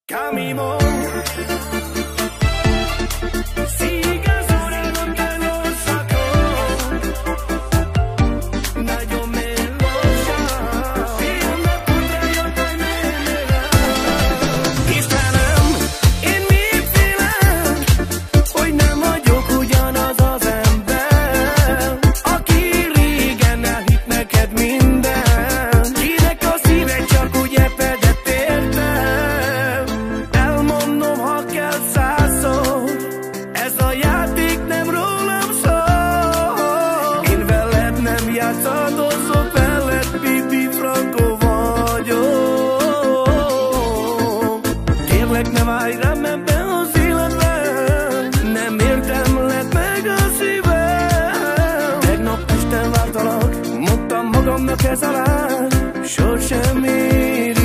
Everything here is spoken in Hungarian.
Camino. Sigas orando que lo sacó. Nagyon melósan. Filmet tudja, hogy nem Istenem, én mit félek, hogy nem vagyok ugyanaz az ember, aki régen elhitt neked minden, kinek a szíve csak úgy epedett értem. Elmondom, ha kell 100-szor, ez a játék nem rólam szól. Én veled nem játszadozok, veled Bibi Franco vagyok. Kérlek, ne várj rám ebben az életben, nem érdemled meg a szívem. Tegnap este vártalak, mondtam magamnak ez alá, sosem ér.